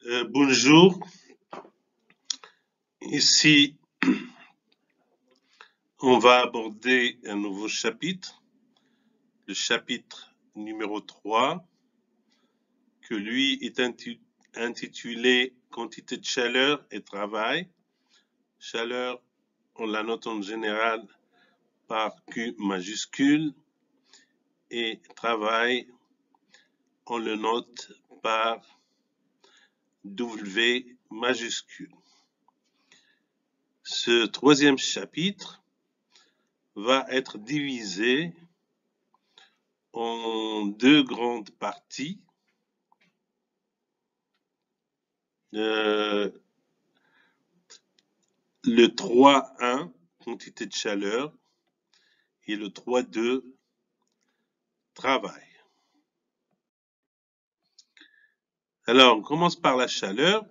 Bonjour, ici on va aborder un nouveau chapitre, le chapitre numéro 3, que lui est intitulé Quantité de chaleur et travail. Chaleur, on la note en général par Q majuscule et travail, on le note par W majuscule. Ce troisième chapitre va être divisé en deux grandes parties. Le 3.1, quantité de chaleur, et le 3.2, travail. Alors, on commence par la chaleur.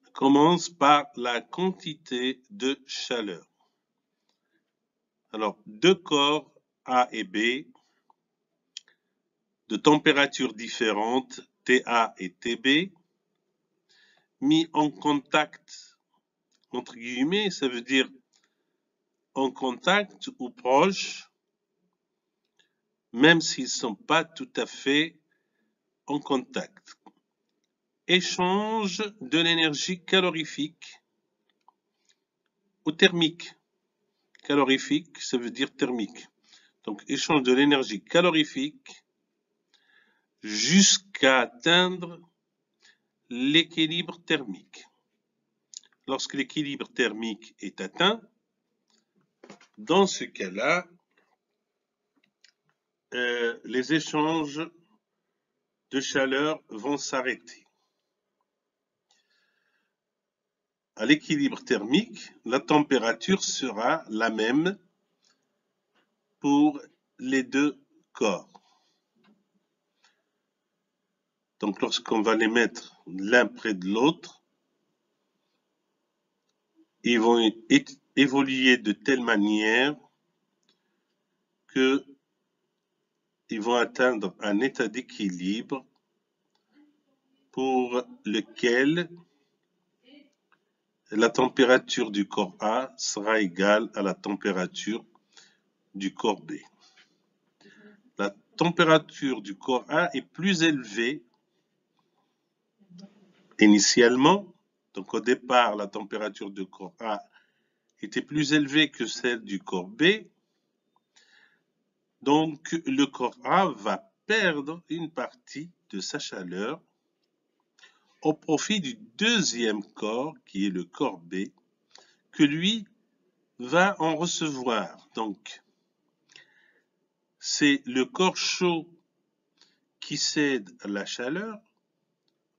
On commence par la quantité de chaleur. Alors, deux corps A et B, de températures différentes, TA et TB, mis en contact, entre guillemets, ça veut dire en contact ou proche, même s'ils ne sont pas tout à fait en contact. Échange de l'énergie calorifique ou thermique. Calorifique, ça veut dire thermique. Donc, échange de l'énergie calorifique jusqu'à atteindre l'équilibre thermique. Lorsque l'équilibre thermique est atteint, dans ce cas-là, les échanges de chaleur vont s'arrêter. À l'équilibre thermique, la température sera la même pour les deux corps. Donc, lorsqu'on va les mettre l'un près de l'autre, ils vont évoluer de telle manière qu'ils vont atteindre un état d'équilibre pour lequel la température du corps A sera égale à la température du corps B. La température du corps A est plus élevée initialement. Donc au départ, la température du corps A était plus élevée que celle du corps B. Donc le corps A va perdre une partie de sa chaleur au profit du deuxième corps, qui est le corps B, que lui va en recevoir. Donc, c'est le corps chaud qui cède la chaleur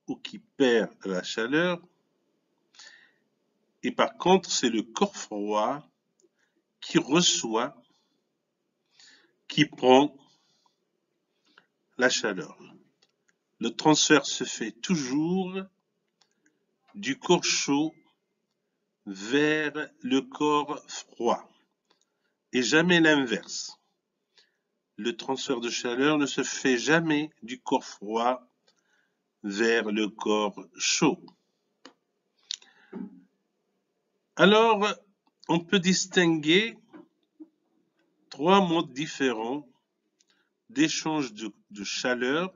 ou qui perd la chaleur. Et par contre, c'est le corps froid qui reçoit, qui prend la chaleur. Le transfert se fait toujours du corps chaud vers le corps froid et jamais l'inverse. Le transfert de chaleur ne se fait jamais du corps froid vers le corps chaud. Alors, on peut distinguer trois modes différents d'échange de chaleur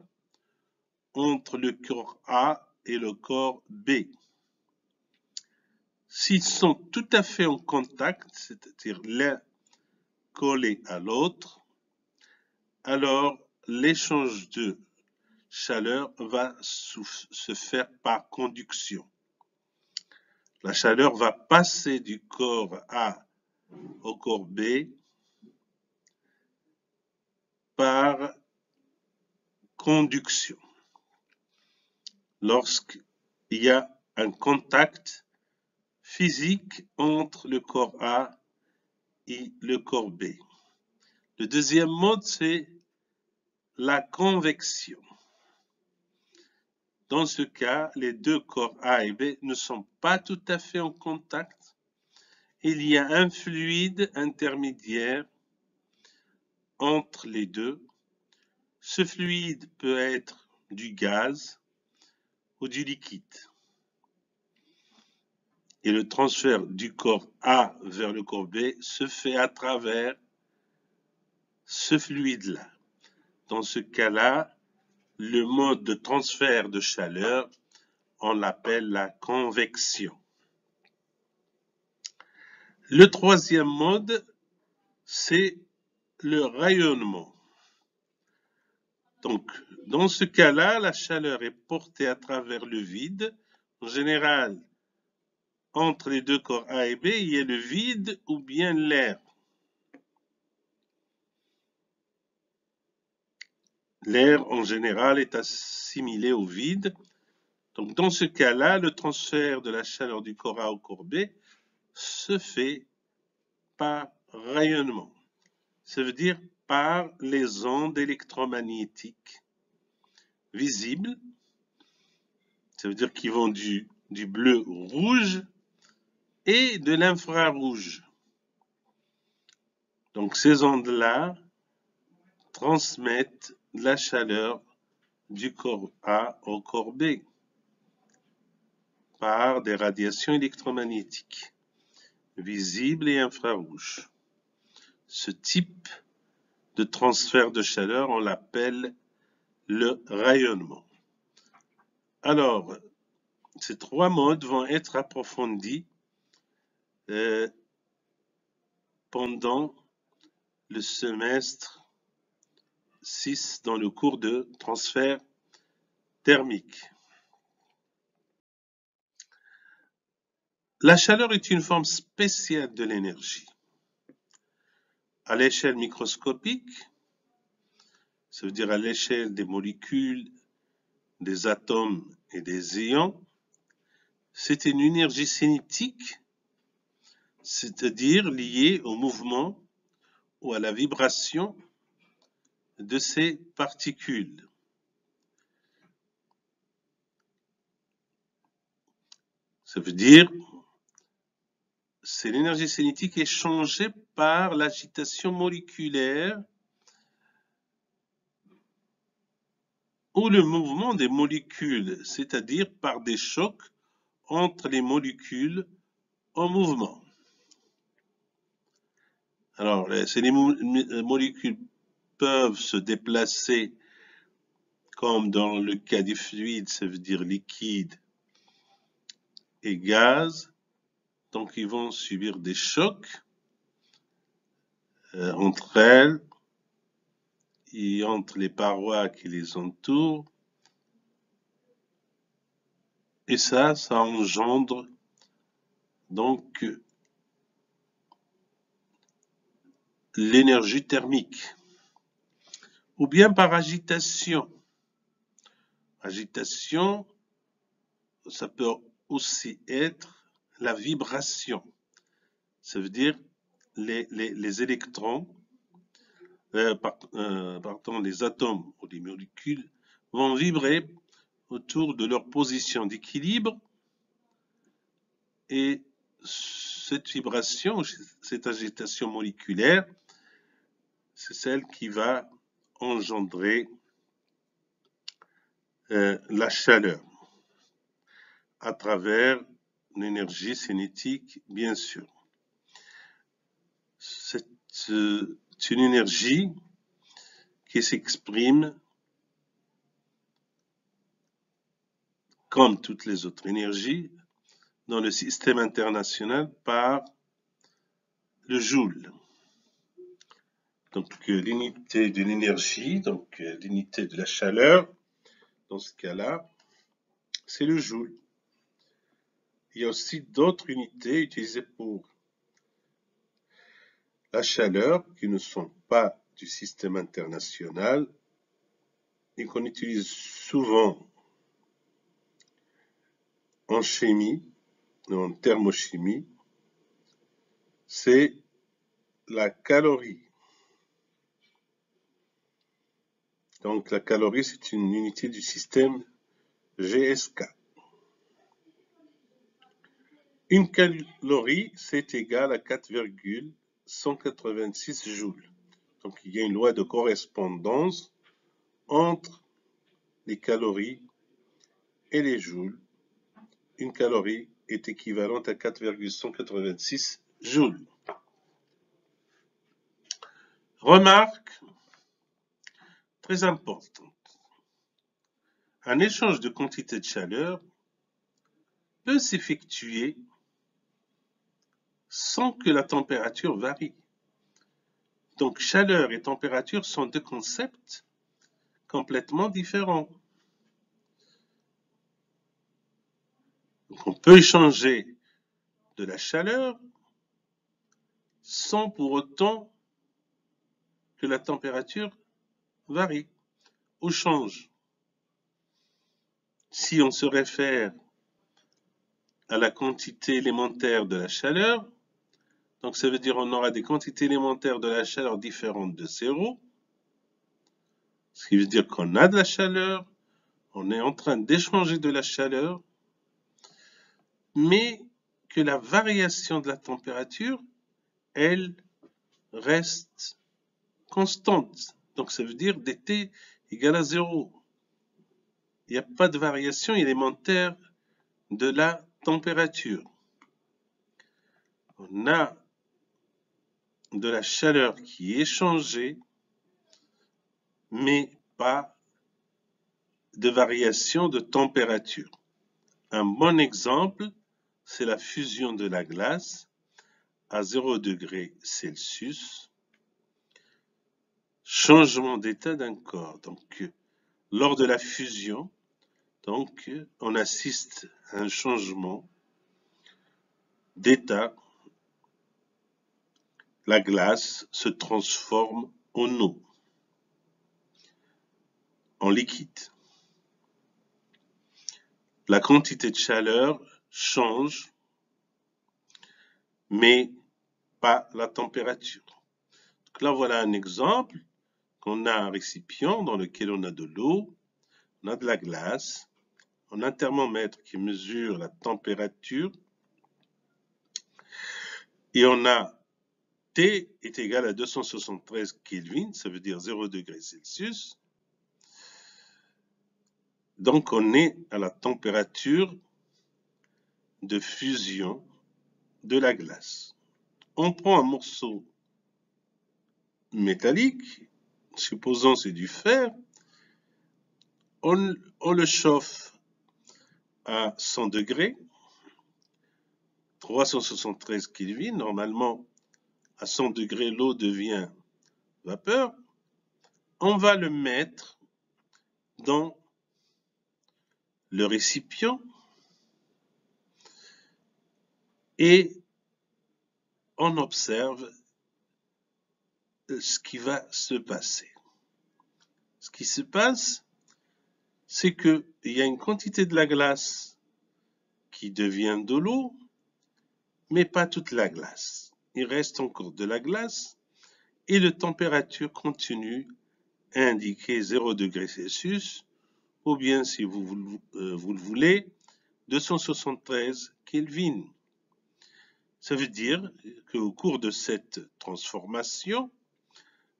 entre le corps A et le corps B. S'ils sont tout à fait en contact, c'est-à-dire l'un collé à l'autre, alors l'échange de chaleur va se faire par conduction. La chaleur va passer du corps A au corps B par conduction. Lorsqu'il y a un contact physique entre le corps A et le corps B. Le deuxième mode, c'est la convection. Dans ce cas, les deux corps A et B ne sont pas tout à fait en contact. Il y a un fluide intermédiaire entre les deux. Ce fluide peut être du gaz ou du liquide. Et le transfert du corps A vers le corps B se fait à travers ce fluide-là. Dans ce cas-là, le mode de transfert de chaleur, on l'appelle la convection. Le troisième mode, c'est le rayonnement. Donc, dans ce cas-là, la chaleur est portée à travers le vide. En général, entre les deux corps A et B, il y a le vide ou bien l'air. L'air, en général, est assimilé au vide. Donc, dans ce cas-là, le transfert de la chaleur du corps A au corps B se fait par rayonnement. Ça veut dire par les ondes électromagnétiques visibles. Ça veut dire qu'ils vont du bleu au rouge et de l'infrarouge. Donc, ces ondes-là transmettent la chaleur du corps A au corps B par des radiations électromagnétiques visibles et infrarouges. Ce type de transfert de chaleur, on l'appelle le rayonnement. Alors, ces trois modes vont être approfondis pendant le semestre 6 dans le cours de transfert thermique. La chaleur est une forme spéciale de l'énergie. À l'échelle microscopique, ça veut dire à l'échelle des molécules, des atomes et des ions, c'est une énergie cinétique, c'est-à-dire liée au mouvement ou à la vibration de ces particules. Ça veut dire c'est l'énergie cinétique échangée par l'agitation moléculaire ou le mouvement des molécules, c'est-à-dire par des chocs entre les molécules en mouvement. Alors, ces molécules peuvent se déplacer comme dans le cas des fluides, ça veut dire liquide et gaz. Donc, ils vont subir des chocs entre elles et entre les parois qui les entourent. Et ça engendre donc l'énergie thermique. Ou bien par agitation. Agitation, ça peut aussi être la vibration. Ça veut dire les électrons, les atomes ou les molécules vont vibrer autour de leur position d'équilibre et cette vibration, cette agitation moléculaire, c'est celle qui va engendrer la chaleur à travers l'énergie cinétique, bien sûr. C'est une énergie qui s'exprime comme toutes les autres énergies dans le système international par le joule. Donc l'unité de l'énergie, donc l'unité de la chaleur, dans ce cas-là, c'est le joule. Il y a aussi d'autres unités utilisées pour la chaleur qui ne sont pas du système international et qu'on utilise souvent en chimie, en thermochimie, c'est la calorie. Donc la calorie, c'est une unité du système GSK. Une calorie, c'est égal à 4,186 joules. Donc il y a une loi de correspondance entre les calories et les joules, une calorie est équivalente à 4,186 joules. Remarque très importante. Un échange de quantité de chaleur peut s'effectuer sans que la température varie. Donc chaleur et température sont deux concepts complètement différents. Donc on peut échanger de la chaleur sans pour autant que la température varie ou change. Si on se réfère à la quantité élémentaire de la chaleur, donc ça veut dire qu'on aura des quantités élémentaires de la chaleur différentes de 0, ce qui veut dire qu'on a de la chaleur, on est en train d'échanger de la chaleur, mais que la variation de la température, elle, reste constante. Donc ça veut dire dt égale à 0. Il n'y a pas de variation élémentaire de la température. On a de la chaleur qui est échangée, mais pas de variation de température. Un bon exemple, c'est la fusion de la glace à 0 degré Celsius. Changement d'état d'un corps. Donc, lors de la fusion, donc, on assiste à un changement d'état. La glace se transforme en eau, en liquide. La quantité de chaleur change, mais pas la température. Donc là, voilà un exemple qu'on a un récipient dans lequel on a de l'eau, on a de la glace, on a un thermomètre qui mesure la température, et on a T est égal à 273 Kelvin, ça veut dire 0 degré Celsius. Donc on est à la température de fusion de la glace. On prend un morceau métallique, supposons c'est du fer, on le chauffe à 100 degrés, 373 Kelvin, normalement à 100 degrés l'eau devient vapeur, on va le mettre dans le récipient et on observe ce qui va se passer. Ce qui se passe, c'est qu'il y a une quantité de la glace qui devient de l'eau, mais pas toute la glace. Il reste encore de la glace et la température continue à indiquer 0 degré Celsius, ou bien, si vous le voulez, 273 Kelvin. Ça veut dire qu'au cours de cette transformation,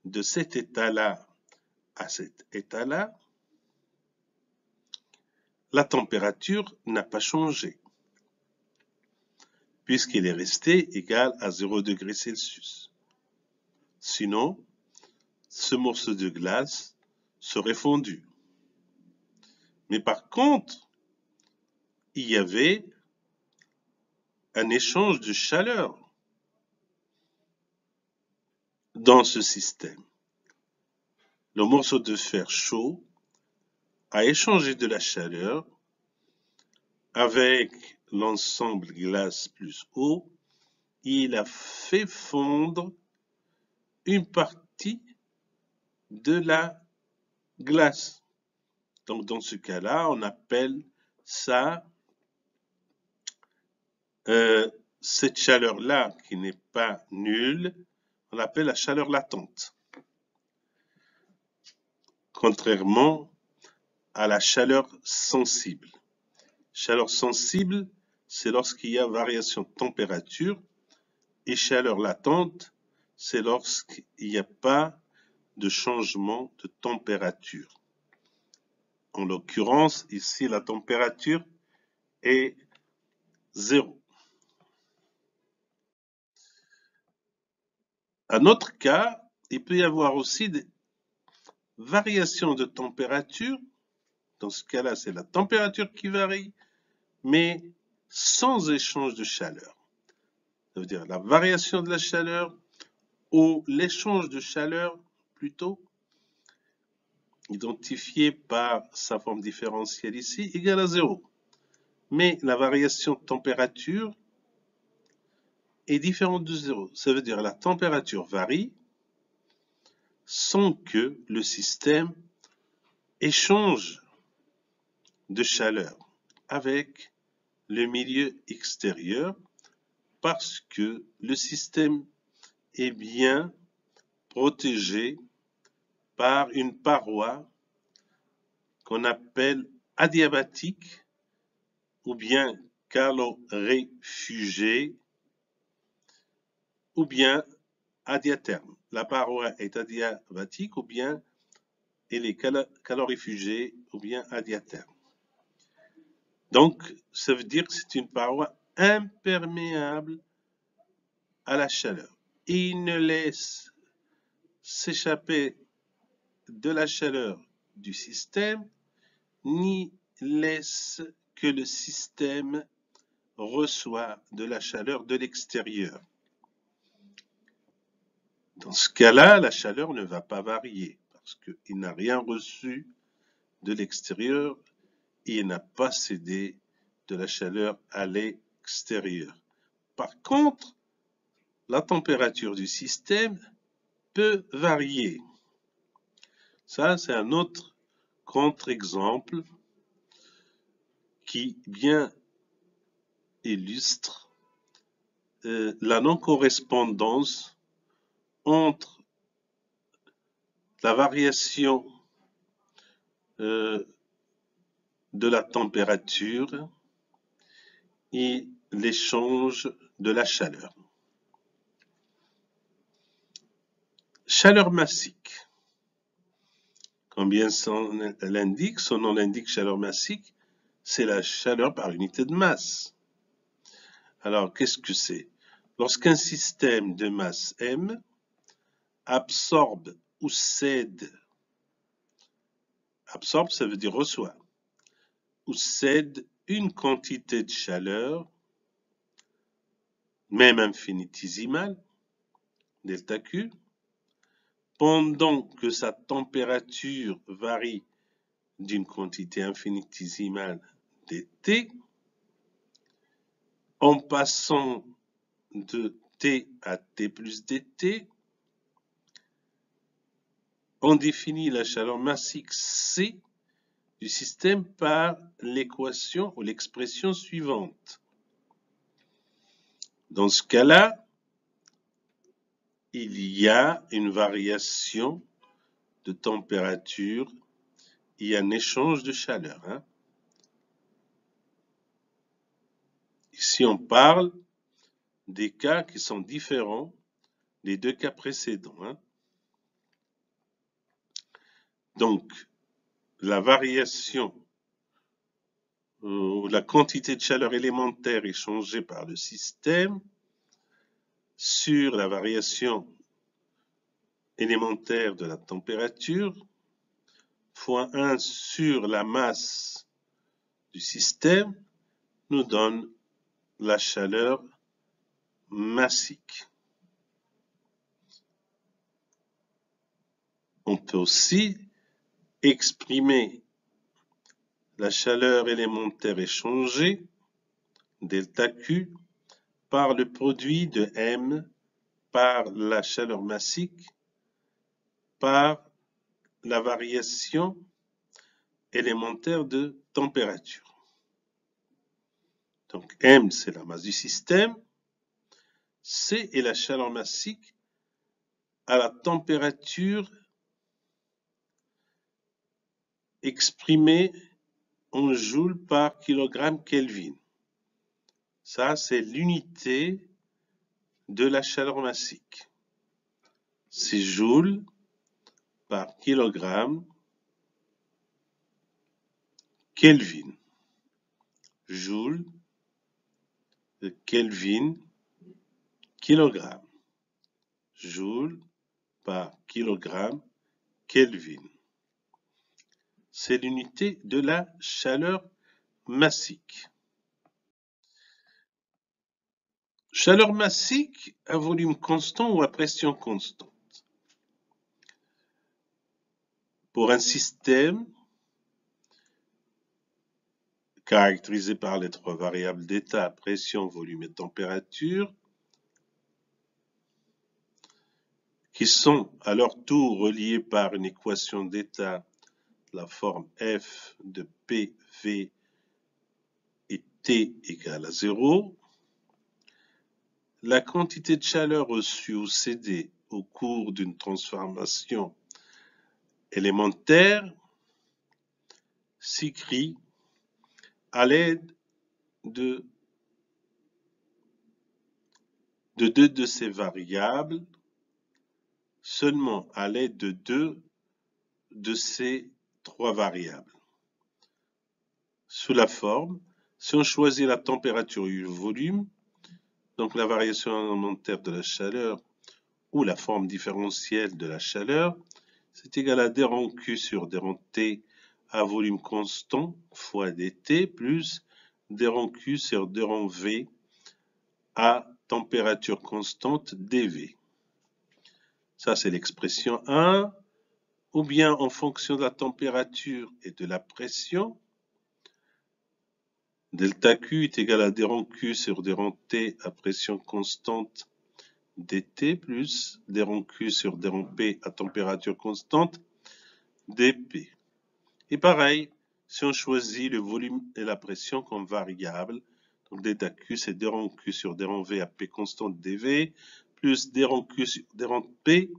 de cet état-là à cet état-là, la température n'a pas changé, puisqu'elle est restée égale à 0 degré Celsius. Sinon, ce morceau de glace serait fondu. Mais par contre, il y avait un échange de chaleur dans ce système. Le morceau de fer chaud a échangé de la chaleur avec l'ensemble glace plus eau, et il a fait fondre une partie de la glace. Donc dans ce cas-là, on appelle ça, cette chaleur-là qui n'est pas nulle, on l'appelle la chaleur latente. Contrairement à la chaleur sensible. Chaleur sensible, c'est lorsqu'il y a variation de température, et chaleur latente, c'est lorsqu'il n'y a pas de changement de température. En l'occurrence, ici, la température est 0. Un autre cas, il peut y avoir aussi des variations de température. Dans ce cas-là, c'est la température qui varie, mais sans échange de chaleur. Ça veut dire la variation de la chaleur ou l'échange de chaleur, plutôt, identifié par sa forme différentielle ici, égale à 0. Mais la variation de température est différente de 0. Ça veut dire la température varie sans que le système échange de chaleur avec le milieu extérieur parce que le système est bien protégé par une paroi qu'on appelle adiabatique ou bien caloréfugée ou bien adiatherme. La paroi est adiabatique ou bien elle est caloréfugée ou bien adiatherme. Donc, ça veut dire que c'est une paroi imperméable à la chaleur. Il ne laisse s'échapper de la chaleur du système, ni laisse que le système reçoit de la chaleur de l'extérieur. Dans ce cas-là, la chaleur ne va pas varier parce qu'il n'a rien reçu de l'extérieur et il n'a pas cédé de la chaleur à l'extérieur. Par contre, la température du système peut varier. Ça, c'est un autre contre-exemple qui bien illustre la non-correspondance entre la variation de la température et l'échange de la chaleur. Chaleur massique. Comme bien son nom l'indique, chaleur massique, c'est la chaleur par unité de masse. Alors, qu'est-ce que c'est? Lorsqu'un système de masse M absorbe ou cède, absorbe, ça veut dire reçoit, ou cède une quantité de chaleur, même infinitésimale, delta Q, pendant que sa température varie d'une quantité infinitésimale dt, en passant de T à T plus dt, on définit la chaleur massique C du système par l'équation ou l'expression suivante. Dans ce cas-là, il y a une variation de température, il y a un échange de chaleur. Ici, on parle des cas qui sont différents des deux cas précédents. Donc, la variation ou la quantité de chaleur élémentaire échangée par le système sur la variation élémentaire de la température fois 1 sur la masse du système nous donne la chaleur massique. On peut aussi exprimer la chaleur élémentaire échangée, delta Q, par le produit de M par la chaleur massique par la variation élémentaire de température. Donc M, c'est la masse du système. C est la chaleur massique à la température exprimée en joules par kilogramme Kelvin. Ça, c'est l'unité de la chaleur massique. C'est joules par kilogramme Kelvin, joule, Kelvin, kilogramme, joule par kilogramme, Kelvin. C'est l'unité de la chaleur massique. Chaleur massique à volume constant ou à pression constante. Pour un système caractérisé par les trois variables d'état, pression, volume et température, qui sont à leur tour reliés par une équation d'état de la forme F de P, V et T égale à 0, la quantité de chaleur reçue ou cédée au cours d'une transformation élémentaire s'écrit à l'aide de deux de ces variables, seulement à l'aide de deux de ces trois variables. Sous la forme, si on choisit la température et le volume, donc la variation élémentaire de la chaleur ou la forme différentielle de la chaleur, c'est égal à d rond Q sur d rond T à volume constant fois dt plus d rond Q sur d rond V à température constante dV. Ça, c'est l'expression 1. Ou bien en fonction de la température et de la pression, delta Q est égal à d rond Q sur d rond T à pression constante dt plus d rond Q sur d rond P à température constante dP. Et pareil, si on choisit le volume et la pression comme variable, donc delta Q c'est d rond Q sur d rond V à P constante dV plus d rond Q sur d rond P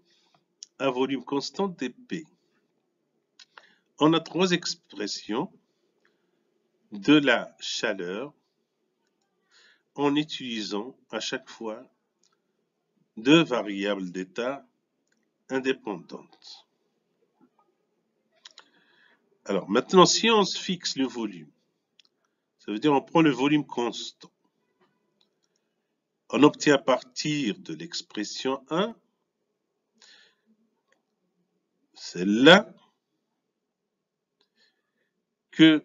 à volume constant dP. On a trois expressions de la chaleur en utilisant à chaque fois deux variables d'état indépendantes. Alors maintenant, si on se fixe le volume, ça veut dire on prend le volume constant. On obtient à partir de l'expression 1, celle-là, que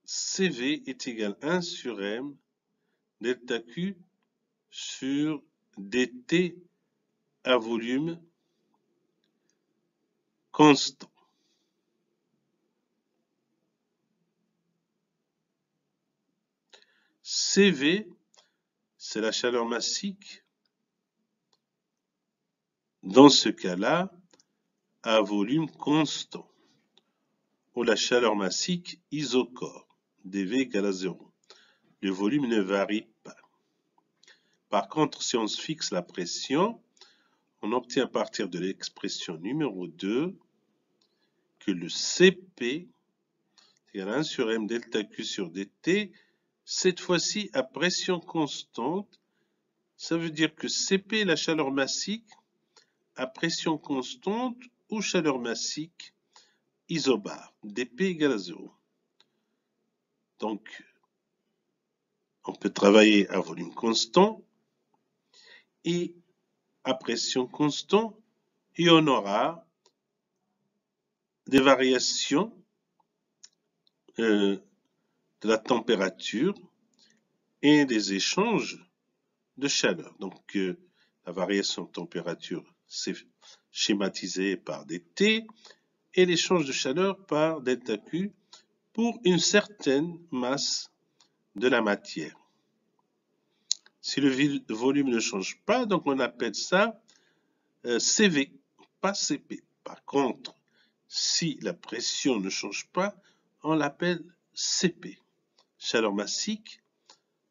CV est égal à 1 sur M delta Q sur dt à volume constant. CV, c'est la chaleur massique. Dans ce cas-là, à volume constant, ou la chaleur massique isochore, dV égale à 0. Le volume ne varie pas. Par contre, si on se fixe la pression, on obtient à partir de l'expression numéro 2 que le Cp est égal à 1 sur m delta Q sur dt, cette fois-ci à pression constante. Ça veut dire que Cp est la chaleur massique à pression constante ou chaleur massique isobare, dP égale à 0. Donc, on peut travailler à volume constant et à pression constante, et on aura des variations de la température et des échanges de chaleur. Donc, la variation de température, c'est schématisé par dt, et l'échange de chaleur par delta Q pour une certaine masse de la matière. Si le volume ne change pas, donc on appelle ça CV, pas CP. Par contre, si la pression ne change pas, on l'appelle CP. Chaleur massique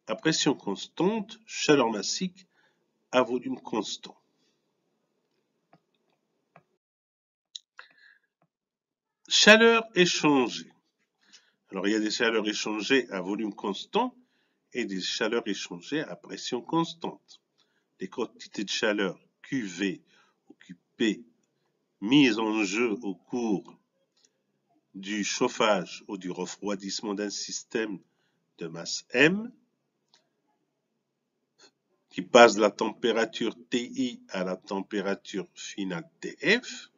à pression constante, chaleur massique à volume constant. Chaleur échangée. Alors, il y a des chaleurs échangées à volume constant et des chaleurs échangées à pression constante. Les quantités de chaleur QV ou QP mises en jeu au cours du chauffage ou du refroidissement d'un système de masse M, qui passe de la température TI à la température finale TF,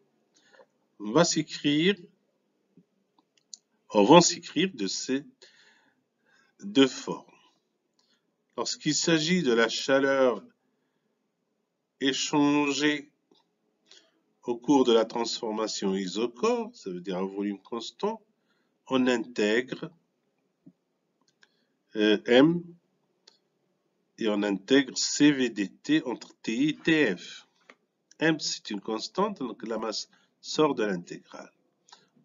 vont s'écrire de ces deux formes. Lorsqu'il s'agit de la chaleur échangée au cours de la transformation isochore, ça veut dire un volume constant, on intègre M et on intègre CVDT entre TI et TF. M, c'est une constante, donc la masse sort de l'intégrale.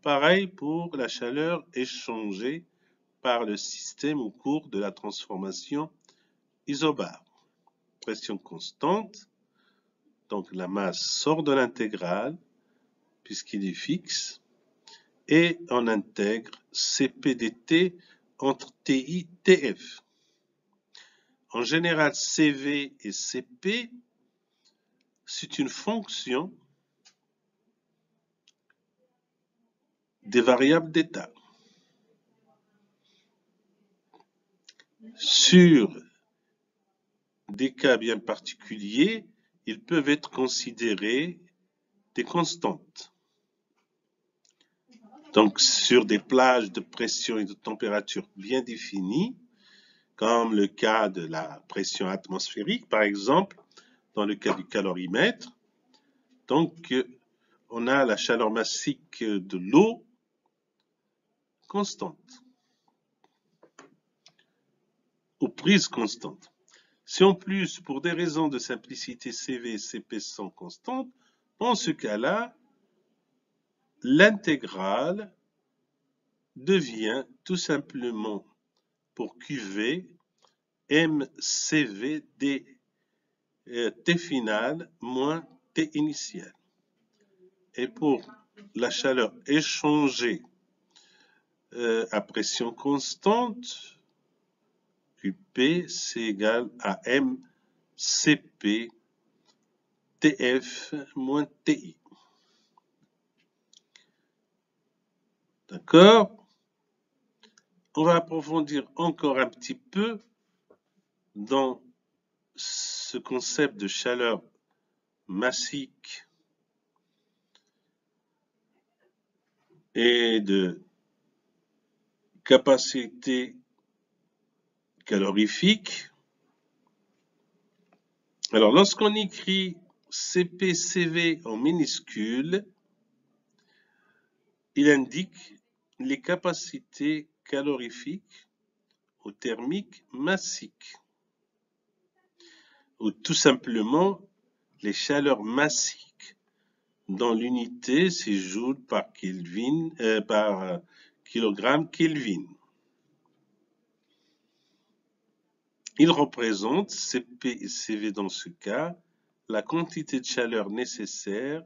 Pareil pour la chaleur échangée par le système au cours de la transformation isobare. Pression constante, donc la masse sort de l'intégrale, puisqu'il est fixe, et on intègre CPDT entre TI et TF. En général, CV et CP, c'est une fonction des variables d'état. Sur des cas bien particuliers, ils peuvent être considérés des constantes. Donc, sur des plages de pression et de température bien définies, comme le cas de la pression atmosphérique, par exemple, dans le cas du calorimètre, donc, on a la chaleur massique de l'eau constante, ou prise constante. Si en plus, pour des raisons de simplicité, CV et CP sont constantes, dans ce cas-là, l'intégrale devient tout simplement pour QV MCV T final moins T initial. Et pour la chaleur échangée à pression constante, QP, c'est égal à MCP TF moins TI. D'accord? On va approfondir encore un petit peu dans ce concept de chaleur massique et de capacité calorifique. Alors, lorsqu'on écrit CPCV en minuscule, il indique les capacités calorifiques ou thermiques massiques, ou tout simplement les chaleurs massiques dans l'unité, c'est joule par Kelvin, par kilogramme Kelvin. Il représente, Cp et Cv dans ce cas, la quantité de chaleur nécessaire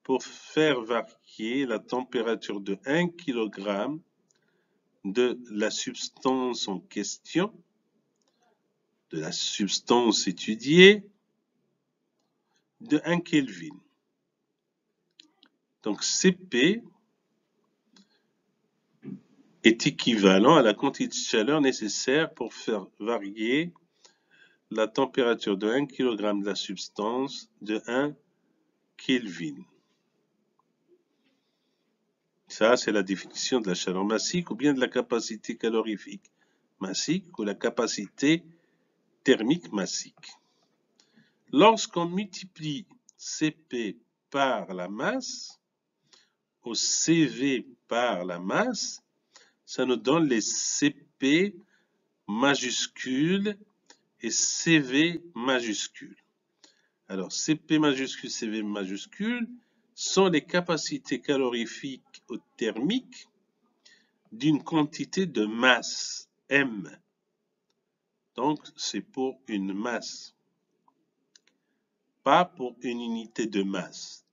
pour faire varier la température de 1 kg de la substance en question, de la substance étudiée, de 1 Kelvin. Donc Cp est équivalent à la quantité de chaleur nécessaire pour faire varier la température de 1 kg de la substance de 1 Kelvin. Ça, c'est la définition de la chaleur massique ou bien de la capacité calorifique massique ou la capacité thermique massique. Lorsqu'on multiplie Cp par la masse ou Cv par la masse, ça nous donne les Cp majuscules et Cv majuscules. Alors, Cp majuscule, Cv majuscule sont les capacités calorifiques ou thermiques d'une quantité de masse M. Donc, c'est pour une masse, pas pour une unité de masse.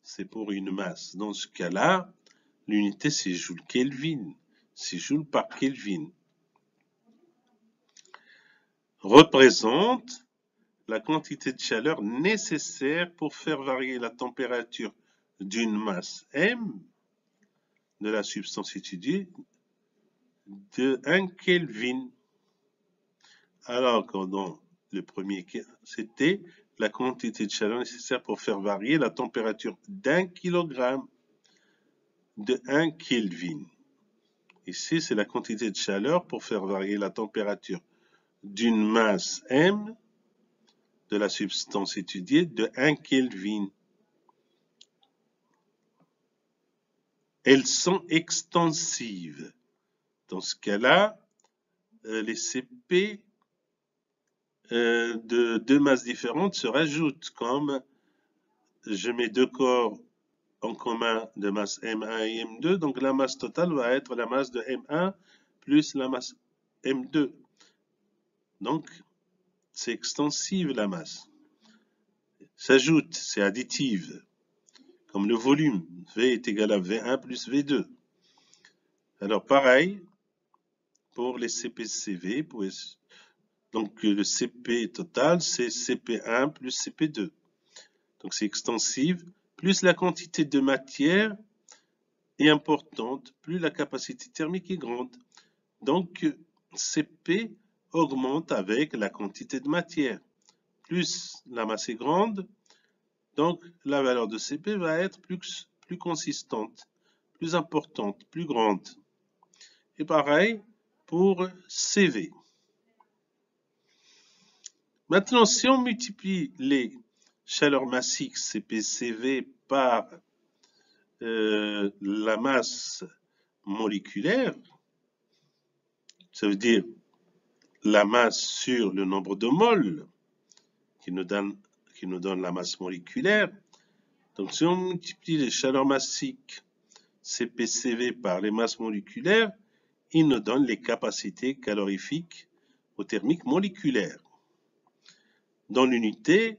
C'est pour une masse. Dans ce cas-là, l'unité, c'est joule Kelvin. C'est joule par Kelvin. Représente la quantité de chaleur nécessaire pour faire varier la température d'une masse M de la substance étudiée de 1 Kelvin. Alors que dans le premier cas, c'était la quantité de chaleur nécessaire pour faire varier la température d'1 kg de 1 Kelvin. Ici, c'est la quantité de chaleur pour faire varier la température d'une masse M de la substance étudiée de 1 Kelvin. Elles sont extensives. Dans ce cas-là, les CP de deux masses différentes se rajoutent, comme je mets deux corps en commun de masse M1 et M2, donc la masse totale va être la masse de M1 plus la masse M2. Donc, c'est extensive la masse. S'ajoute, c'est additive, comme le volume. V est égal à V1 plus V2. Alors, pareil, pour les CP-CV, donc le CP total, c'est CP1 plus CP2. Donc, c'est extensive, plus la quantité de matière est importante, plus la capacité thermique est grande. Donc, CP augmente avec la quantité de matière. Plus la masse est grande, donc la valeur de CP va être plus consistante, plus importante, plus grande. Et pareil pour CV. Maintenant, si on multiplie les chaleurs massiques CP-CV par la masse moléculaire, ça veut dire la masse sur le nombre de moles qui nous donne la masse moléculaire. Donc, si on multiplie les chaleurs massiques CP-CV par les masses moléculaires, il nous donne les capacités calorifiques ou thermiques moléculaires. Dans l'unité,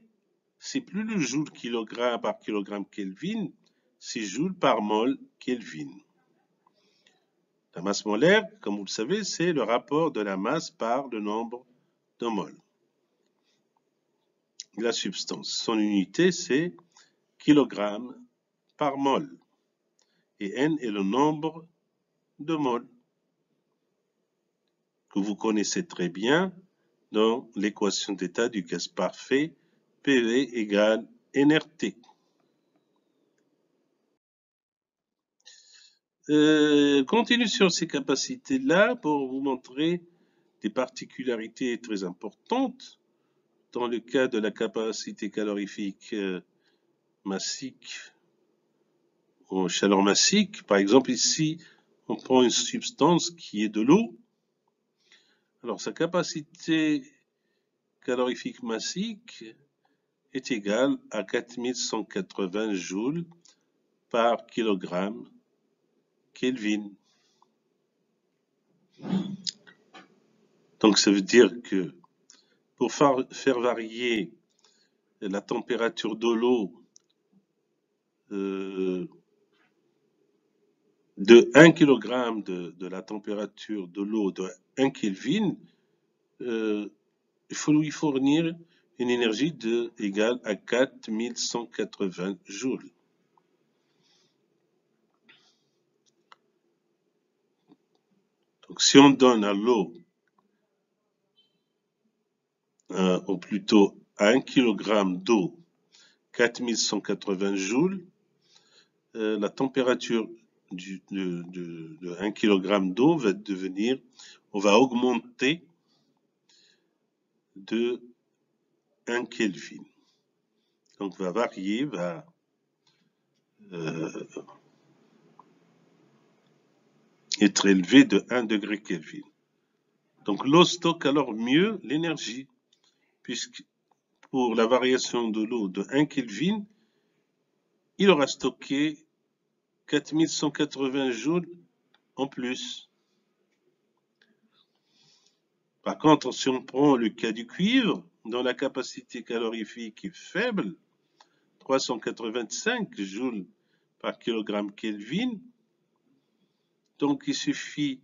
c'est plus le joule kilogramme par kilogramme Kelvin, c'est joule par mol Kelvin. La masse molaire, comme vous le savez, c'est le rapport de la masse par le nombre de moles. La substance, son unité, c'est kilogramme par mol. Et N est le nombre de moles que vous connaissez très bien dans l'équation d'état du gaz parfait, PV égale nRT. Continue sur ces capacités-là pour vous montrer des particularités très importantes. Dans le cas de la capacité calorifique massique ou chaleur massique, par exemple ici, on prend une substance qui est de l'eau. Alors sa capacité calorifique massique est égale à 4180 joules par kilogramme Kelvin. Donc ça veut dire que pour faire varier la température de l'eau de 1 kg de la température de l'eau de 1 Kelvin, il faut lui fournir une énergie égale à 4180 joules. Donc si on donne à l'eau, ou plutôt à 1 kg d'eau, 4180 joules, la température de 1 kg d'eau va devenir, on va augmenter de 1 Kelvin. Donc va varier, va être élevé de 1 degré Kelvin. Donc l'eau stocke alors mieux l'énergie, puisque pour la variation de l'eau de 1 Kelvin, il aura stocké 4180 joules en plus. Par contre, si on prend le cas du cuivre, dont la capacité calorifique est faible, 385 joules par kilogramme Kelvin, donc il suffit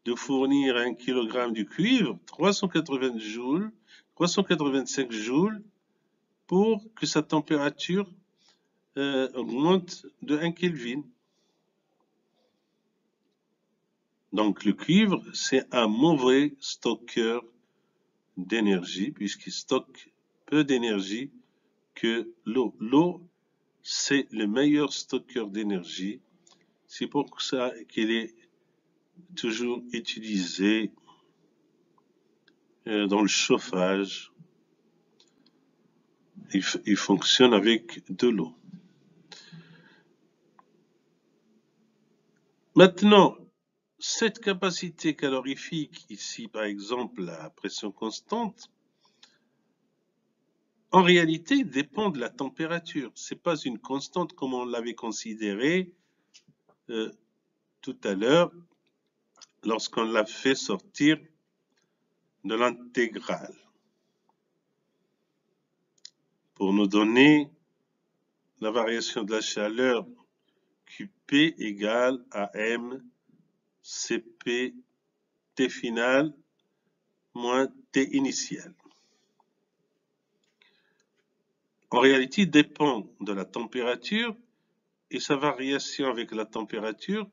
de fournir 1 kg du cuivre 385 joules pour que sa température augmente de 1 Kelvin. Donc le cuivre, c'est un mauvais stockeur d'énergie puisqu'il stocke peu d'énergie que l'eau. L'eau, c'est le meilleur stockeur d'énergie. C'est pour ça qu'il est toujours utilisé dans le chauffage. Il fonctionne avec de l'eau. Maintenant, cette capacité calorifique, ici par exemple la pression constante, en réalité dépend de la température. Ce n'est pas une constante comme on l'avait considéré tout à l'heure lorsqu'on l'a fait sortir de l'intégrale pour nous donner la variation de la chaleur QP égale à M CP T final moins T initial. En réalité, dépend de la température et sa variation avec la température.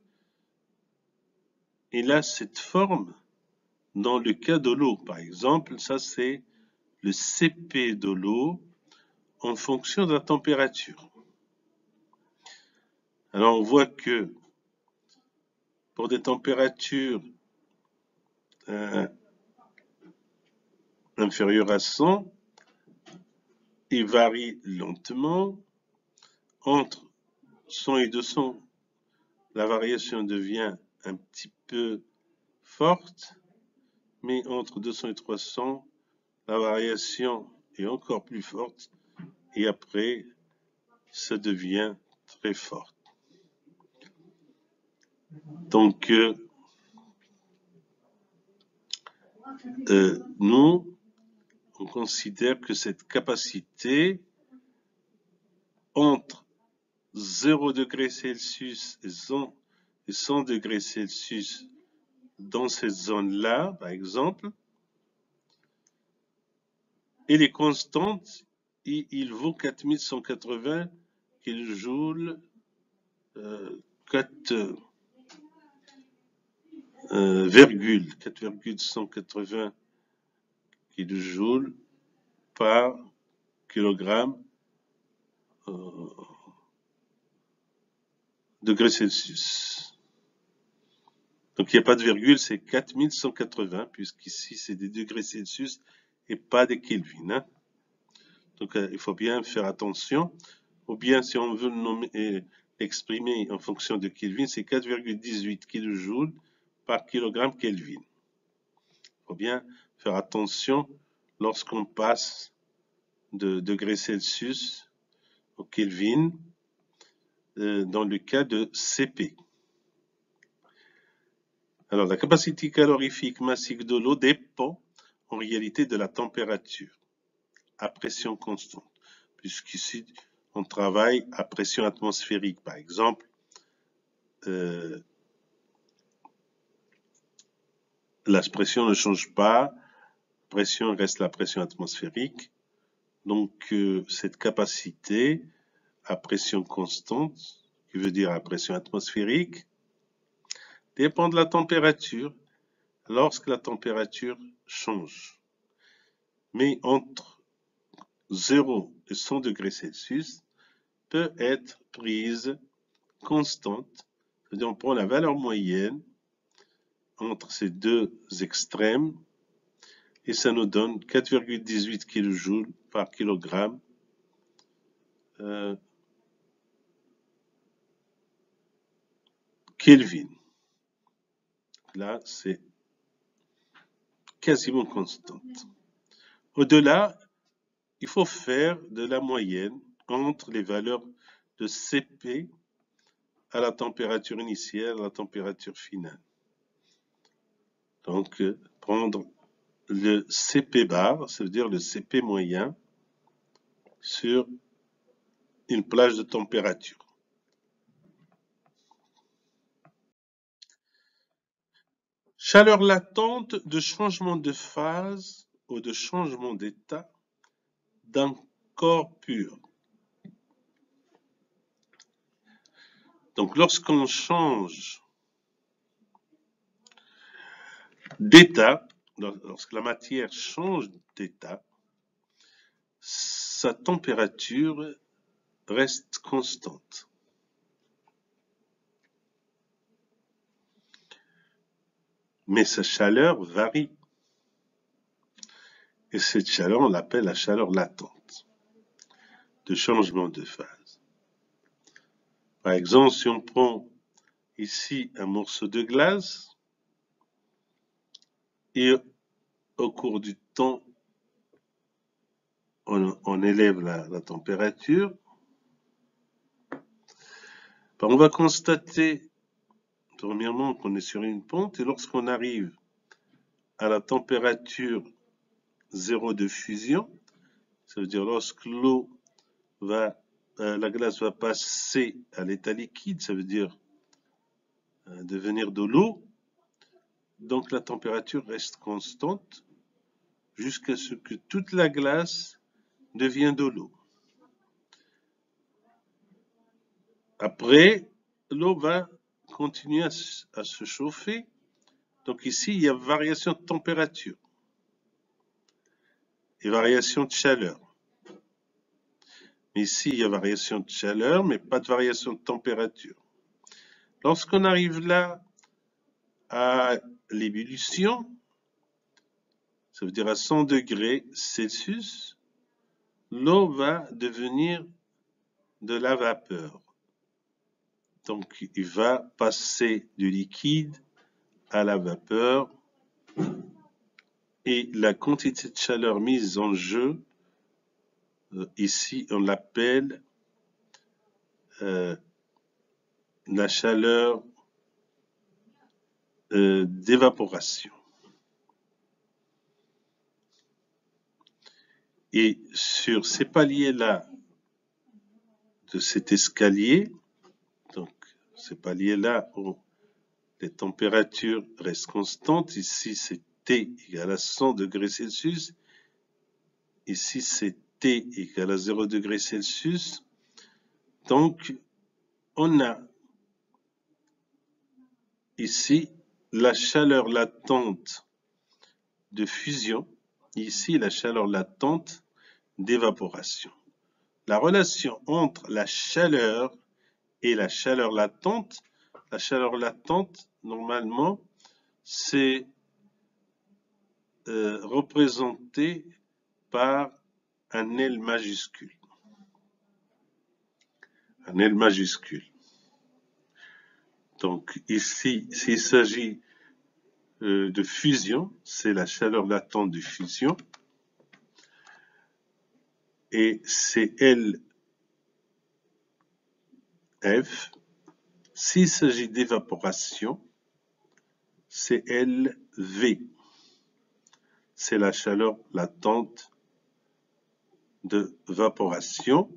Il a cette forme dans le cas de l'eau. Par exemple, ça c'est le CP de l'eau en fonction de la température. Alors on voit que pour des températures inférieures à 100, il varie lentement. Entre 100 et 200, la variation devient un petit peu forte, mais entre 200 et 300, la variation est encore plus forte et après, ça devient très forte. Donc, nous, on considère que cette capacité entre 0 degrés Celsius et 100 degrés Celsius dans cette zone-là, par exemple, elle est constante et il vaut 4180 kJ, 4,180 kJ par kilogramme degrés Celsius. Donc il n'y a pas de virgule, c'est 4180, puisqu'ici c'est des degrés Celsius et pas des Kelvin. Hein. Donc il faut bien faire attention. Ou bien si on veut l'exprimer en fonction de Kelvin, c'est 4,18 kJ par kilogramme Kelvin. Il faut bien faire attention lorsqu'on passe de degrés Celsius au Kelvin dans le cas de CP. Alors, la capacité calorifique massique de l'eau dépend en réalité de la température à pression constante, puisqu'ici, on travaille à pression atmosphérique. Par exemple, la pression ne change pas, la pression reste la pression atmosphérique. Donc, cette capacité à pression constante, qui veut dire à pression atmosphérique, dépend de la température lorsque la température change. Mais entre 0 et 100 degrés Celsius peut être prise constante. C'est-à-dire on prend la valeur moyenne entre ces deux extrêmes et ça nous donne 4,18 kJ par kilogramme Kelvin. Là, c'est quasiment constante. Au-delà, il faut faire de la moyenne entre les valeurs de CP à la température initiale, à la température finale. Donc, prendre le CP bar, ça veut dire le CP moyen, sur une plage de température. Chaleur latente de changement de phase ou de changement d'état d'un corps pur. Donc, lorsqu'on change d'état, lorsque la matière change d'état, sa température reste constante. Mais sa chaleur varie. Et cette chaleur, on l'appelle la chaleur latente de changement de phase. Par exemple, si on prend ici un morceau de glace et au cours du temps, on élève la température, on va constater premièrement qu'on est sur une pente et lorsqu'on arrive à la température zéro de fusion, ça veut dire lorsque la glace va passer à l'état liquide, ça veut dire devenir de l'eau, donc la température reste constante jusqu'à ce que toute la glace devienne de l'eau. Après, l'eau va continuer à se chauffer. Donc ici, il y a variation de température et variation de chaleur. Ici, il y a variation de chaleur, mais pas de variation de température. Lorsqu'on arrive là à l'ébullition, ça veut dire à 100 degrés Celsius, l'eau va devenir de la vapeur. Donc, il va passer du liquide à la vapeur et la quantité de chaleur mise en jeu, ici, on l'appelle la chaleur d'évaporation. Et sur ces paliers-là de cet escalier, donc ces paliers-là où les températures restent constantes, ici c'est T égale à 100 degrés Celsius, ici c'est T égale à 0 degrés Celsius, donc on a ici la chaleur latente de fusion, ici la chaleur latente d'évaporation. La relation entre la chaleur et la chaleur latente, normalement, c'est représenté par un L majuscule. Un L majuscule. Donc ici, s'il s'agit de fusion, c'est la chaleur latente de fusion. Et c'est LF. S'il s'agit d'évaporation, c'est LV. C'est la chaleur latente de vaporation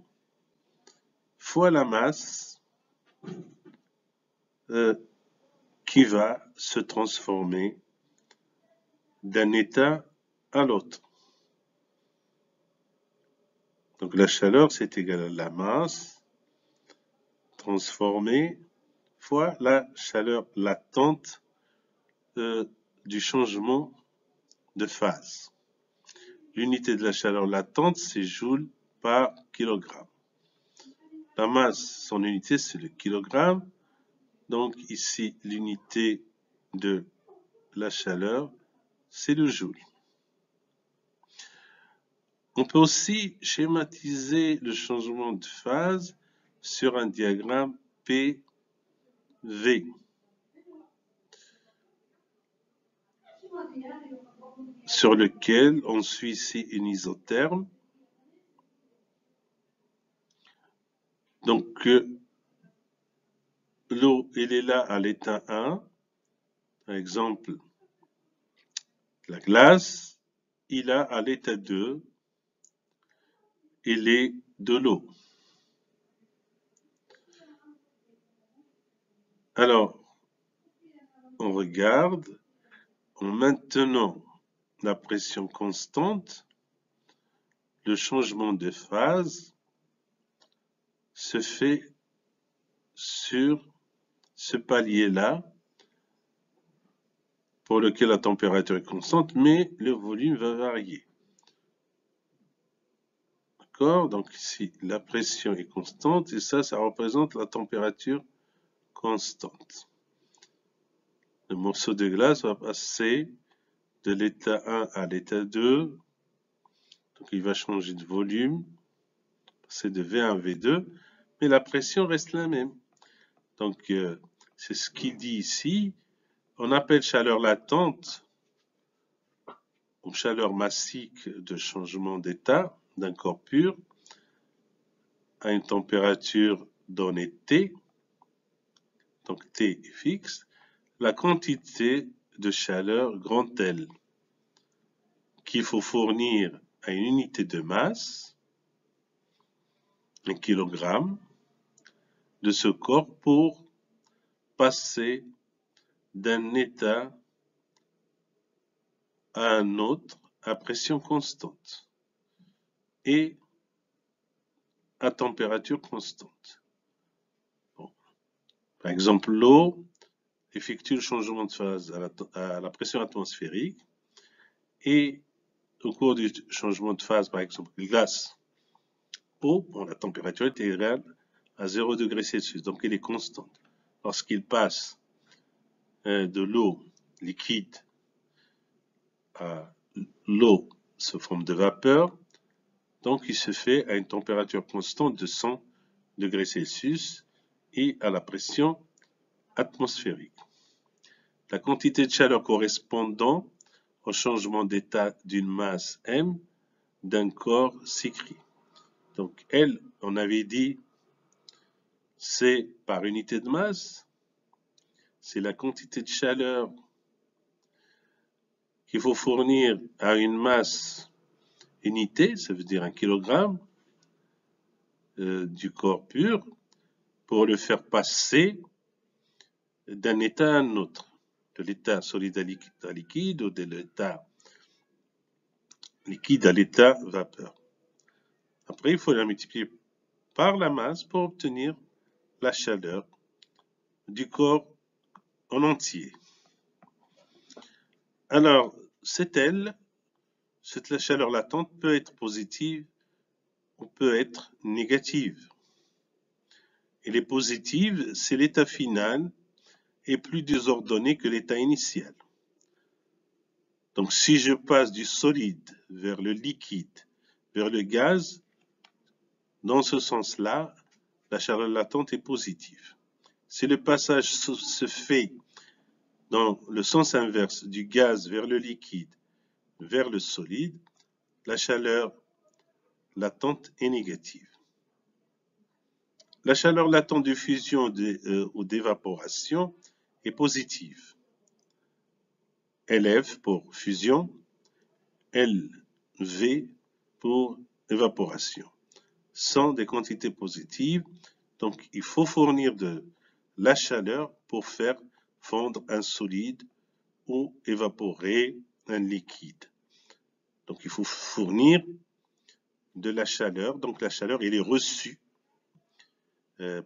fois la masse qui va se transformer d'un état à l'autre. Donc la chaleur, c'est égal à la masse transformée fois la chaleur latente du changement de phase. L'unité de la chaleur latente, c'est joule par kilogramme. La masse, son unité, c'est le kilogramme. Donc ici, l'unité de la chaleur, c'est le joule. On peut aussi schématiser le changement de phase sur un diagramme PV. Sur lequel on suit ici une isotherme. Donc, l'eau, elle est là à l'état 1. Par exemple, la glace, il a à l'état 2, elle est de l'eau. Alors, on regarde, en maintenant la pression constante, le changement de phase se fait sur ce palier-là pour lequel la température est constante, mais le volume va varier. D'accord? Donc ici, la pression est constante et ça représente la température constante. Le morceau de glace va passer de l'état 1 à l'état 2. Donc il va changer de volume, passer de V1 à V2, mais la pression reste la même. Donc c'est ce qu'il dit ici. On appelle chaleur latente ou chaleur massique de changement d'état d'un corps pur à une température donnée T, donc T est fixe, la quantité de chaleur grand L qu'il faut fournir à une unité de masse, 1 kg, de ce corps pour passer d'un état à un autre à pression constante et à température constante. Bon. Par exemple, l'eau effectue le changement de phase à la pression atmosphérique et au cours du changement de phase, par exemple, glace, eau, bon, la température est égale à 0 degré Celsius, donc elle est constante. Lorsqu'il passe de l'eau liquide à l'eau sous forme de vapeur, donc il se fait à une température constante de 100 degrés Celsius et à la pression atmosphérique. La quantité de chaleur correspondant au changement d'état d'une masse M d'un corps s'écrit. Donc L, on avait dit, c'est par unité de masse, c'est la quantité de chaleur qu'il faut fournir à une masse unité, ça veut dire 1 kg du corps pur, pour le faire passer d'un état à un autre, de l'état solide à liquide ou de l'état liquide à l'état vapeur. Après, il faut la multiplier par la masse pour obtenir la chaleur du corps en entier. Alors, cette chaleur latente peut être positive ou peut être négative. Et les positives, c'est l'état final est plus désordonné que l'état initial. Donc, si je passe du solide vers le liquide, vers le gaz, dans ce sens-là, la chaleur latente est positive. Si le passage se fait dans le sens inverse du gaz vers le liquide, vers le solide, la chaleur latente est négative. La chaleur latente de fusion ou d'évaporation est positive. LF pour fusion, LV pour évaporation. Sont des quantités positives, donc il faut fournir de la chaleur pour faire fondre un solide ou évaporer un liquide. Donc il faut fournir de la chaleur, donc la chaleur elle est reçue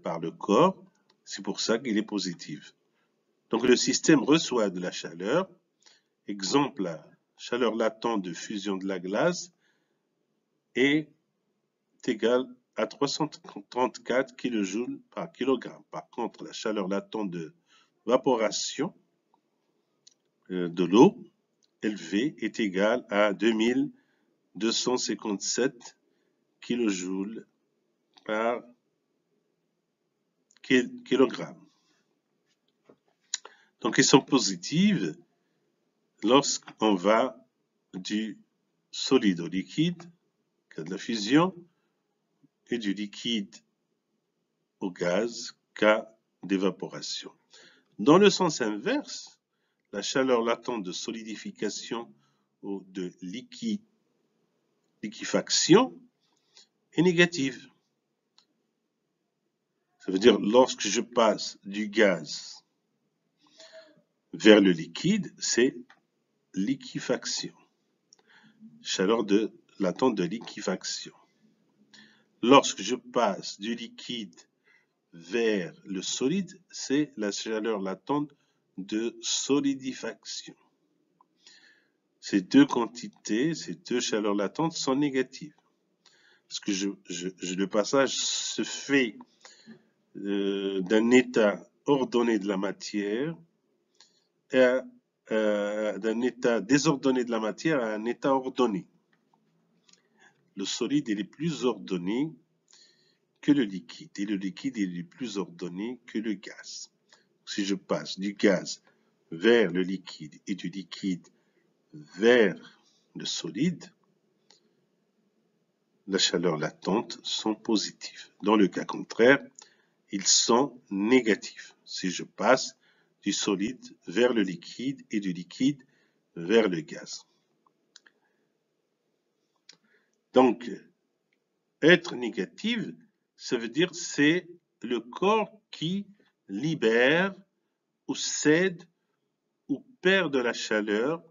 par le corps, c'est pour ça qu'il est positif. Donc le système reçoit de la chaleur, exemple la chaleur latente de fusion de la glace est égale à 334 kJ par kilogramme. Par contre, la chaleur latente de vaporation de l'eau, LV, est égale à 2257 kJ par kilogramme. Donc, elles sont positives lorsqu'on va du solide au liquide, cas de la fusion, et du liquide au gaz, cas d'évaporation. Dans le sens inverse, la chaleur latente de solidification ou de liquéfaction est négative. Ça veut dire lorsque je passe du gaz vers le liquide, c'est liquéfaction. Chaleur latente de liquéfaction. Lorsque je passe du liquide vers le solide, c'est la chaleur latente de solidification. ces deux quantités, ces deux chaleurs latentes sont négatives. Parce que le passage se fait d'un état ordonné de la matière d'un état désordonné de la matière à un état ordonné. Le solide il est plus ordonné que le liquide, et le liquide il est plus ordonné que le gaz. Si je passe du gaz vers le liquide et du liquide vers le solide, la chaleur latente sont positives. Dans le cas contraire, ils sont négatifs. Si je passe du solide vers le liquide et du liquide vers le gaz. Donc, être négative, ça veut dire c'est le corps qui libère ou cède ou perd de la chaleur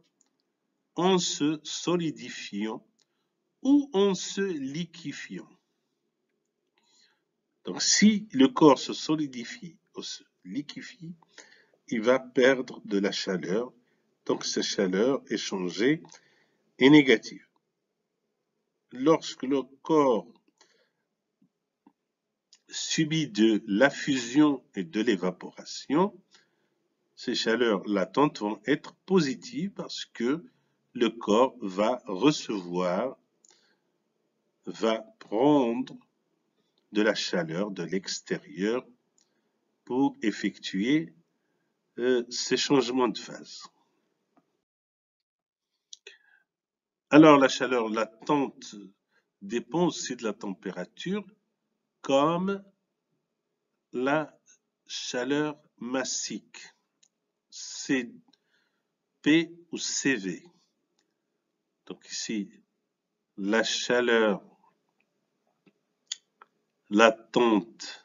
en se solidifiant ou en se liquéfiant. Donc, si le corps se solidifie ou se liquéfie, il va perdre de la chaleur. Donc, cette chaleur échangée est négative. Lorsque le corps subit de la fusion et de l'évaporation, ces chaleurs latentes vont être positives parce que le corps va recevoir, va prendre de la chaleur de l'extérieur pour effectuer ces changements de phase. Alors la chaleur latente dépend aussi de la température comme la chaleur massique, CP ou CV. Donc ici, la chaleur latente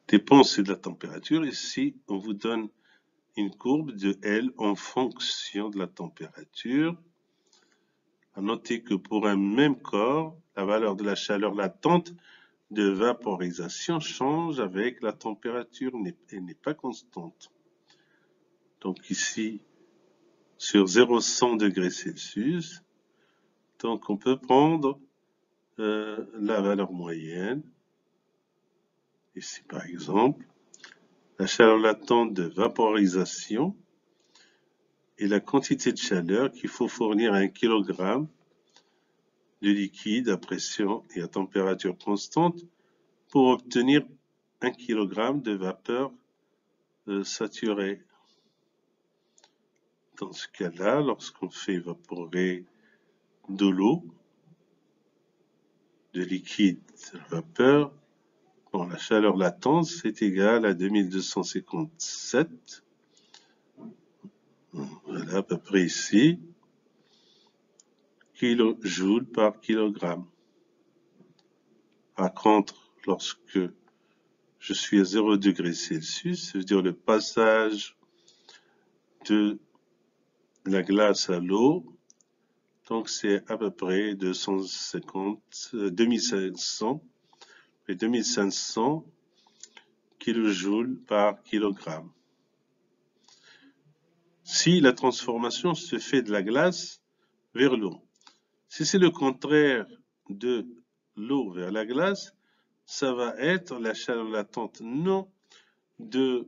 dépend aussi de la température. Ici, on vous donne une courbe de L en fonction de la température. À noter que pour un même corps, la valeur de la chaleur latente de vaporisation change avec la température, elle n'est pas constante. Donc ici, sur 0,100 degrés Celsius, donc on peut prendre la valeur moyenne. Ici par exemple, la chaleur latente de vaporisation et la quantité de chaleur qu'il faut fournir à 1 kg de liquide à pression et à température constante pour obtenir 1 kg de vapeur saturée. Dans ce cas-là, lorsqu'on fait évaporer de l'eau, de liquide à vapeur, bon, la chaleur latente, c'est égal à 2257. Voilà, à peu près ici, kilojoules par kilogramme. Par contre, lorsque je suis à 0 degré Celsius, ça veut dire le passage de la glace à l'eau, donc c'est à peu près 2500 et 2500 kilojoules par kilogramme. Si la transformation se fait de la glace vers l'eau. Si c'est le contraire de l'eau vers la glace, ça va être la chaleur latente non de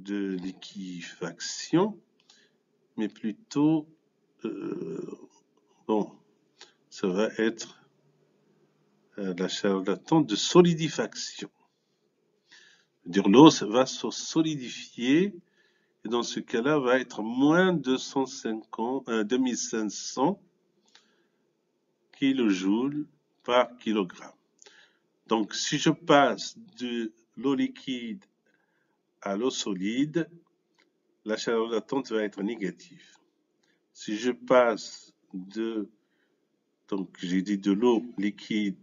liquéfaction, mais plutôt, bon, ça va être la chaleur latente de solidifaction. C'est-à-dire l'eau va se solidifier et dans ce cas-là va être moins 2500 kilojoules par kilogramme. Donc si je passe de l'eau liquide à l'eau solide, la chaleur latente va être négative. Si je passe donc j'ai dit de l'eau liquide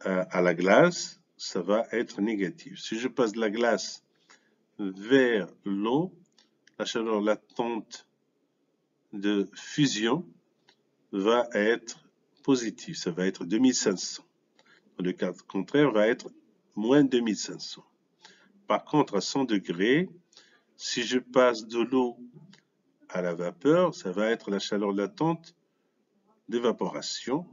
à la glace, ça va être négatif. Si je passe de la glace vers l'eau, la chaleur latente de fusion va être positive, ça va être 2500. Le cas contraire va être moins 2500. Par contre, à 100 degrés, si je passe de l'eau à la vapeur, ça va être la chaleur latente d'évaporation.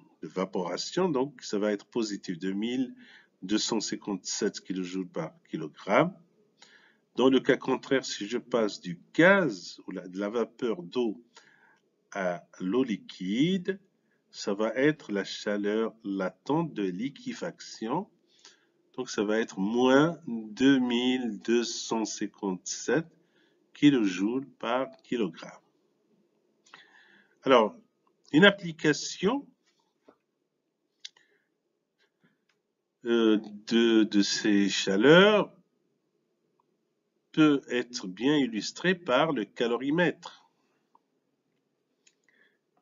Donc ça va être positif, 2257 kJ par kilogramme. Dans le cas contraire, si je passe du gaz ou de la vapeur d'eau à l'eau liquide, ça va être la chaleur latente de liquéfaction. Donc ça va être moins 2257 kJ par kilogramme. Alors, une application de ces chaleurs peut être bien illustrée par le calorimètre.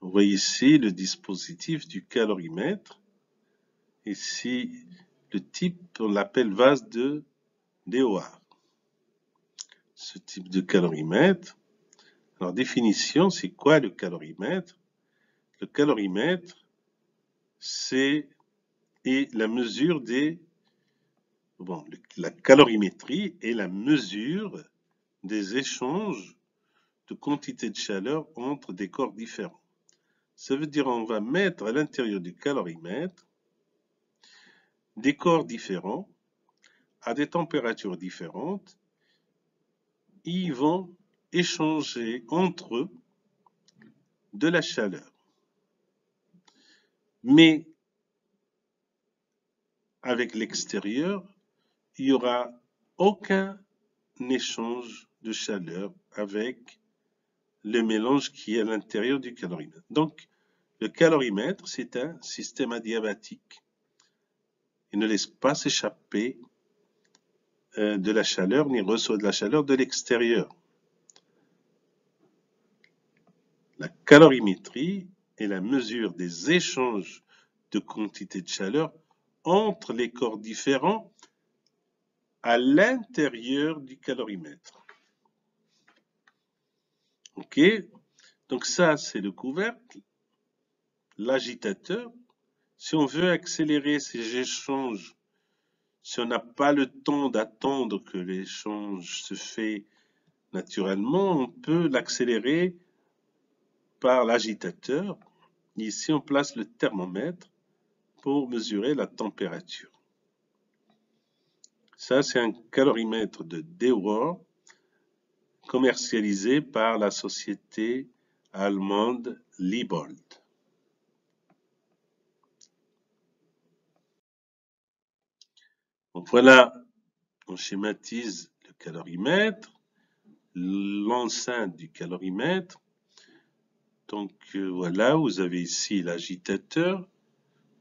Vous voyez ici le dispositif du calorimètre. Ici, le type, on l'appelle vase de Dewar. Ce type de calorimètre. Alors, définition, c'est quoi le calorimètre? Le calorimètre, c'est la mesure la calorimétrie est la mesure des échanges de quantité de chaleur entre des corps différents. Ça veut dire on va mettre à l'intérieur du calorimètre des corps différents à des températures différentes. Ils vont échanger entre eux de la chaleur. Mais avec l'extérieur, il n'y aura aucun échange de chaleur avec le mélange qui est à l'intérieur du calorimètre. Donc, le calorimètre, c'est un système adiabatique. Il ne laisse pas s'échapper de la chaleur, ni reçoit de la chaleur de l'extérieur. La calorimétrie est la mesure des échanges de quantité de chaleur entre les corps différents à l'intérieur du calorimètre. OK? Donc ça, c'est le couvercle, l'agitateur. Si on veut accélérer ces échanges, si on n'a pas le temps d'attendre que l'échange se fait naturellement, on peut l'accélérer par l'agitateur. Ici, on place le thermomètre pour mesurer la température. Ça, c'est un calorimètre de Dewar commercialisé par la société allemande Liebold. Donc voilà, on schématise le calorimètre, l'enceinte du calorimètre. Donc voilà, vous avez ici l'agitateur.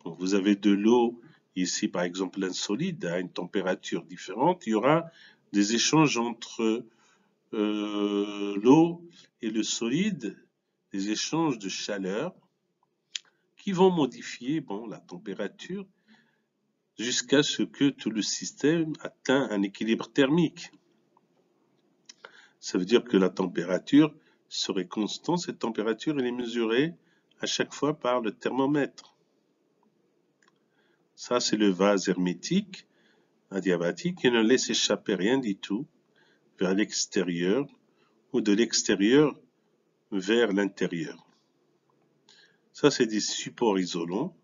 Vous avez de l'eau, ici par exemple un solide à une température différente. Il y aura des échanges entre l'eau et le solide, des échanges de chaleur qui vont modifier la température jusqu'à ce que tout le système atteigne un équilibre thermique. Ça veut dire que la température serait constante. Cette température, elle est mesurée à chaque fois par le thermomètre. Ça, c'est le vase hermétique adiabatique qui ne laisse échapper rien du tout vers l'extérieur ou de l'extérieur vers l'intérieur. Ça, c'est des supports isolants.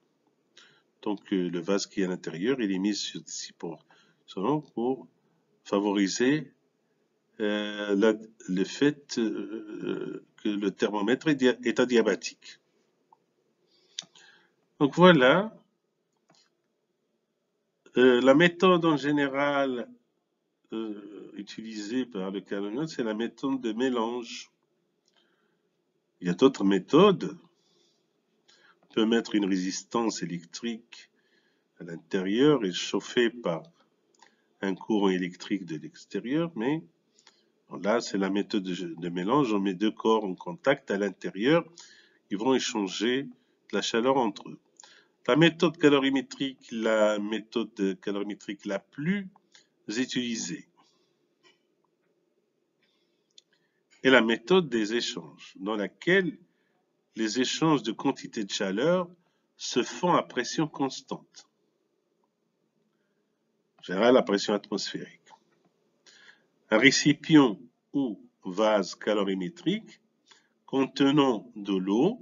Donc, le vase qui est à l'intérieur, il est mis sur des supports isolants pour favoriser le fait que le thermomètre est adiabatique. Donc voilà, la méthode en général utilisée par le calorimètre, c'est la méthode de mélange. Il y a d'autres méthodes. On peut mettre une résistance électrique à l'intérieur et chauffer par un courant électrique de l'extérieur, mais là, c'est la méthode de mélange. On met deux corps en contact à l'intérieur. Ils vont échanger de la chaleur entre eux. La méthode calorimétrique la plus utilisée est la méthode des échanges, dans laquelle les échanges de quantité de chaleur se font à pression constante. En général, à pression atmosphérique. Un récipient ou vase calorimétrique contenant de l'eau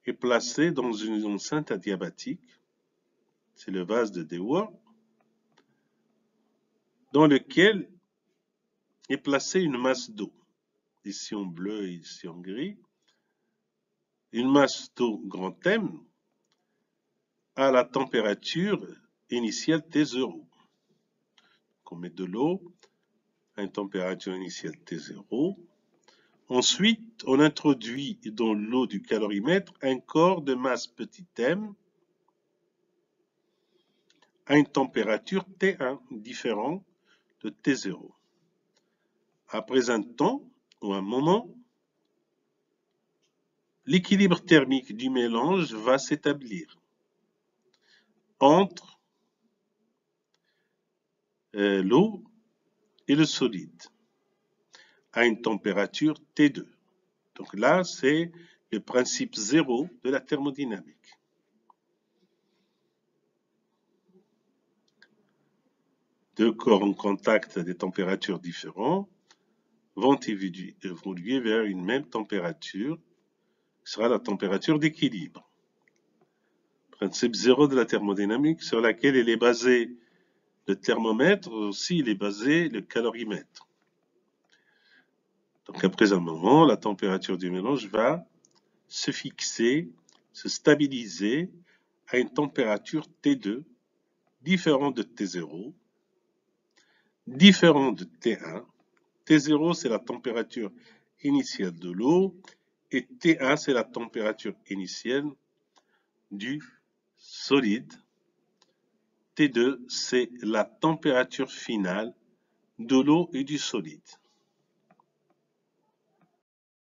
est placé dans une enceinte adiabatique, c'est le vase de Dewar, dans lequel est placée une masse d'eau, ici en bleu et ici en gris, une masse d'eau grand M à la température initiale T0. On met de l'eau à une température initiale T0. Ensuite, on introduit dans l'eau du calorimètre un corps de masse petit m à une température T1 différente de T0. Après un temps ou un moment, l'équilibre thermique du mélange va s'établir entre l'eau et le solide à une température T2. Donc là, c'est le principe zéro de la thermodynamique. Deux corps en contact à des températures différentes vont évoluer vers une même température, qui sera la température d'équilibre. Principe zéro de la thermodynamique sur laquelle il est basé le thermomètre, aussi il est basé le calorimètre. Donc après un moment, la température du mélange va se fixer, se stabiliser à une température T2 différente de T0, différente de T1. T0, c'est la température initiale de l'eau et T1, c'est la température initiale du solide. T2, c'est la température finale de l'eau et du solide.